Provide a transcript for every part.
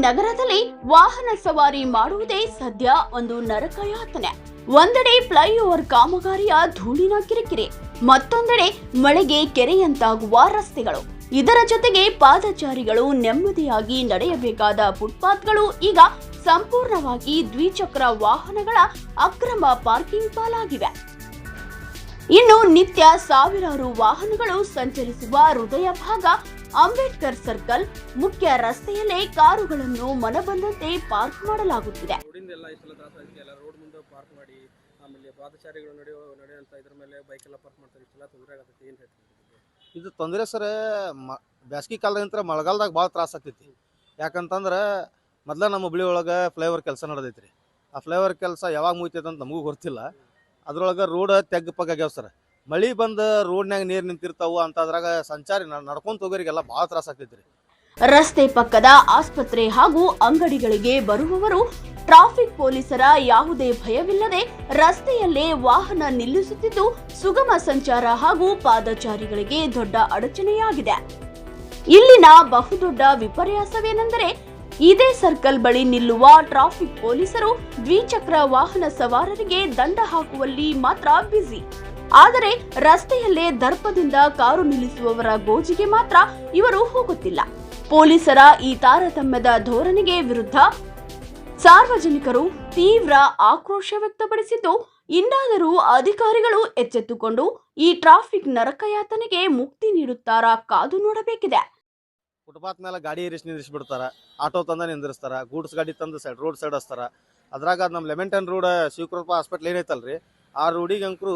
ನಗರದಲ್ಲಿ ವಾಹನ ಸವಾರಿ ಮಾಡುವುದೇ ಸದ್ಯ ಒಂದು ನರಕಯಾತನೆ. ಒಂದೆಡೆ ಫ್ಲೈಓವರ್ ಕಾಮಗಾರಿಯ ಧೂಳಿನ ಕಿರಿಕಿರಿ, ಮತ್ತೊಂದೆಡೆ ಮಳೆಗೆ ಕೆರೆಯಂತಾಗುವ ರಸ್ತೆಗಳು. ಇದರ ಜೊತೆಗೆ ಪಾದಚಾರಿಗಳು ನೆಮ್ಮದಿಯಾಗಿ ನಡೆಯಬೇಕಾದ ಫುಟ್ಪಾತ್ಗಳು ಈಗ ಸಂಪೂರ್ಣವಾಗಿ ದ್ವಿಚಕ್ರ ವಾಹನಗಳ ಅಕ್ರಮ ಪಾರ್ಕಿಂಗ್ ಪಾಲಾಗಿವೆ. ಇನ್ನು ನಿತ್ಯ ಸಾವಿರಾರು ವಾಹನಗಳು ಸಂಚರಿಸುವ ಹೃದಯ ಭಾಗ ಅಂಬೇಡ್ಕರ್ ಸರ್ಕಲ್ ಮುಖ್ಯ ರಸ್ತೆಯಲ್ಲೇ ಕಾರುಗಳನ್ನು ಮನಬಂದಂತೆ ಪಾರ್ಕ್ ಮಾಡಲಾಗುತ್ತಿದೆ. ಇದು ತೊಂದರೆ ಸರ್. ಬ್ಯಾಸ್ಗಿ ಕಾಲದಂತ್ರ ಮಳೆಗಾಲದಾಗ ಭಾಳ ತ್ರಾಸ ಆಗ್ತೈತಿ. ಯಾಕಂತಂದ್ರೆ ಮೊದಲ ನಮ್ಮ ಹುಬ್ಳಿ ಒಳಗೆ ಫ್ಲೈಓವರ್ ಕೆಲಸ ನಡೆದೈತ್ರಿ. ಆ ಫ್ಲೈಓವರ್ ಕೆಲಸ ಯಾವಾಗ ಮುಗಿತೈತೆ ಅಂತ ನಮಗೂ ಗೊತ್ತಿಲ್ಲ. ಅದ್ರೊಳಗೆ ರೋಡ್ ತೆಗ್ಗಪ್ಪಾಗ್ಯಾವ ಸರ್. ಮಳೆ ಬಂದು ರೋಡ್ನಾಗ ನೀರು ನಿಂತಿರ್ತಾವು ಅಂತದ್ರಾಗ ಸಂಚಾರಿ ನಡ್ಕೊಂತ ಹೋಗೋರಿಗೆಲ್ಲ ಭಾಳ ತ್ರಾಸ ಆಗ್ತೈತ್ರಿ. ರಸ್ತೆ ಪಕ್ಕದ ಆಸ್ಪತ್ರೆ ಹಾಗೂ ಅಂಗಡಿಗಳಿಗೆ ಬರುವವರು ಟ್ರಾಫಿಕ್ ಪೊಲೀಸರ ಯಾವುದೇ ಭಯವಿಲ್ಲದೆ ರಸ್ತೆಯಲ್ಲೇ ವಾಹನ ನಿಲ್ಲಿಸುತ್ತಿದ್ದು ಸುಗಮ ಸಂಚಾರ ಹಾಗೂ ಪಾದಚಾರಿಗಳಿಗೆ ದೊಡ್ಡ ಅಡಚಣೆಯಾಗಿದೆ. ಇಲ್ಲಿನ ಬಹುದೊಡ್ಡ ವಿಪರ್ಯಾಸವೇನೆಂದರೆ ಇದೇ ಸರ್ಕಲ್ ಬಳಿ ನಿಲ್ಲುವ ಟ್ರಾಫಿಕ್ ಪೊಲೀಸರು ದ್ವಿಚಕ್ರ ವಾಹನ ಸವಾರರಿಗೆ ದಂಡ ಹಾಕುವಲ್ಲಿ ಮಾತ್ರ ಬ್ಯುಸಿ. ಆದರೆ ರಸ್ತೆಯಲ್ಲೇ ದರ್ಪದಿಂದ ಕಾರು ನಿಲ್ಲಿಸುವವರ ಗೋಜಿಗೆ ಮಾತ್ರ ಇವರು ಹೋಗುತ್ತಿಲ್ಲ. ಪೊಲೀಸರ ಈ ತಾರತಮ್ಯದ ಧೋರಣೆಗೆ ವಿರುದ್ಧ ಸಾರ್ವಜನಿಕರು ತೀವ್ರ ಆಕ್ರೋಶ ವ್ಯಕ್ತಪಡಿಸಿದ್ದು, ಇನ್ನಾದರೂ ಅಧಿಕಾರಿಗಳು ಎಚ್ಚೆತ್ತುಕೊಂಡು ಈ ಟ್ರಾಫಿಕ್ ನರಕಯಾತನೆಗೆ ಮುಕ್ತಿ ನೀಡುತ್ತಾರಾ ಕಾದು ನೋಡಬೇಕಿದೆ. ಫುಟ್ಪಾತ್ ಮೇಲೆ ಗಾಡಿ ನಿಲ್ಲಿಸ್ಬಿಡ್ತಾರ, ಆಟೋ ತಂದ ನಿಂದಿರ್ಸ್ತಾರ, ಗೂಡ್ಸ್ ಗಾಡಿ ತಂದು ರೋಡ್ ಸೈಡ್ ಹಚ್ತಾರ. ಅದ್ರಾಗ ನಮ್ಮ ಲೆಮೆಂಟನ್ ರೋಡ್ ಶಿವಕೃಪ ಹಾಸ್ಪಿಟ್ಲ್ ಏನೈತಲ್ರಿ, ಆ ರೋಡಿಗೆ ಅಂಕರು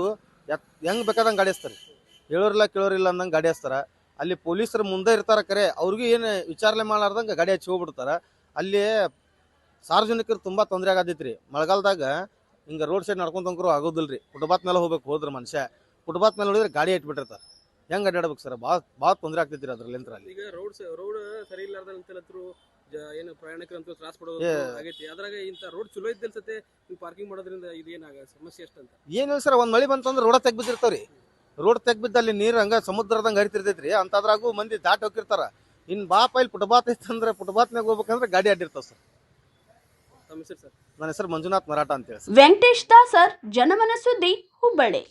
ಹೆಂಗ್ ಬೇಕಾದಂಗೆ ಗಾಡಿ ಹಚ್ತಾರೆ. ಕೇಳೋರಿಲ್ಲ ಅಂದಂಗೆ ಗಾಡಿ ಹಚ್ತಾರ. ಅಲ್ಲಿ ಪೊಲೀಸರು ಮುಂದೆ ಇರ್ತಾರ, ಕರೆ ಅವ್ರಿಗೂ ಏನು ವಿಚಾರಣೆ ಮಾಡಲಾರ್ದಂಗೆ ಗಾಡಿ ಹಚ್ಚಿ ಹೋಗ್ಬಿಡ್ತಾರ. ಅಲ್ಲಿ ಸಾರ್ವಜನಿಕರು ತುಂಬ ತೊಂದರೆ ಆಗತೈತ್ರಿ. ಮಳೆಗಾಲದಾಗ ಹಿಂಗೆ ರೋಡ್ ಸೈಡ್ ನಡ್ಕೊಂತಂಕರು ಆಗೋದಿಲ್ರಿ. ಫುಟ್ಪಾತ್ ಮೇಲೆ ಹೋಗ್ಬೇಕು ಹೋದ್ರೆ ಮನುಷ್ಯ ಫುಟ್ಪಾತ್ ಮೇಲೆ ನೋಡಿದ್ರೆ ಗಾಡಿ ಇಟ್ಬಿಟ್ಟಿರ್ತಾರೆ. ಹೆಂಗೆ ಅಡ್ಡಾಡ್ಬೇಕು ಸರ್? ಭಾಳ ತೊಂದರೆ ಆಗ್ತೈತ್ರಿ ಅದ್ರಲ್ಲಿ. ಈಗ ರೋಡ್ ಸರಿ ಇಲ್ಲಾರ್ದಂತೂ ಏನು ಪ್ರಯಾಣಿಕರಂತೂ ತ್ರಾಸ ಪಡೋದು ಆಗೈತಿ. ಅದ್ರಾಗ ಇಂಥ ರೋಡ್ ಚಲೋ ಇದ್ದಲ್ಲಿ ಸತೆ ನೀವು ಪಾರ್ಕಿಂಗ್ ಮಾಡೋದ್ರಿಂದ ಇದು ಏನಾಗ ಸಮಸ್ಯೆ ಎಷ್ಟಂತ? ಏನಿಲ್ಲ ಸರ್, ಒಂದು ಮಳೆ ಬಂತಂದ್ರೆ ರೋಡ ತೆಗ್ಬಿದ್ದಿರ್ತಾವ್ರಿ. ರೋಡ್ ತೆಗ್ಬಿದ್ದ ಅಲ್ಲಿ ನೀರು ಹಂಗ ಸಮುದ್ರದಂಗೆ ಹರಿತಿರ್ತೈತ್ರಿ. ಅಂತದ್ರಾಗೂ ಮಂದಿ ದಾಟ್ ಹೋಗಿರ್ತಾರ. ಇನ್ನು ಇಲ್ಲಿ ಫುಟ್ಪಾತ್ ಐತಂದ್ರೆ ಫುಟ್ಪಾತ್ನಾಗ ಹೋಗ್ಬೇಕಂದ್ರೆ ಗಾಡಿ ಅಡ್ಡಿರ್ತಾವ ಸರ್. ತಮ್ಮ ಹೆಸರು ಸರ್? ನನ್ನ ಹೆಸರು ಮಂಜುನಾಥ್ ಮರಾಠ ಅಂತೇಳಿ. ವೆಂಕಟೇಶ್ ದಾಸರ್, ಜನಮನ ಸುದ್ದಿ, ಹುಬ್ಬಳ್ಳಿ.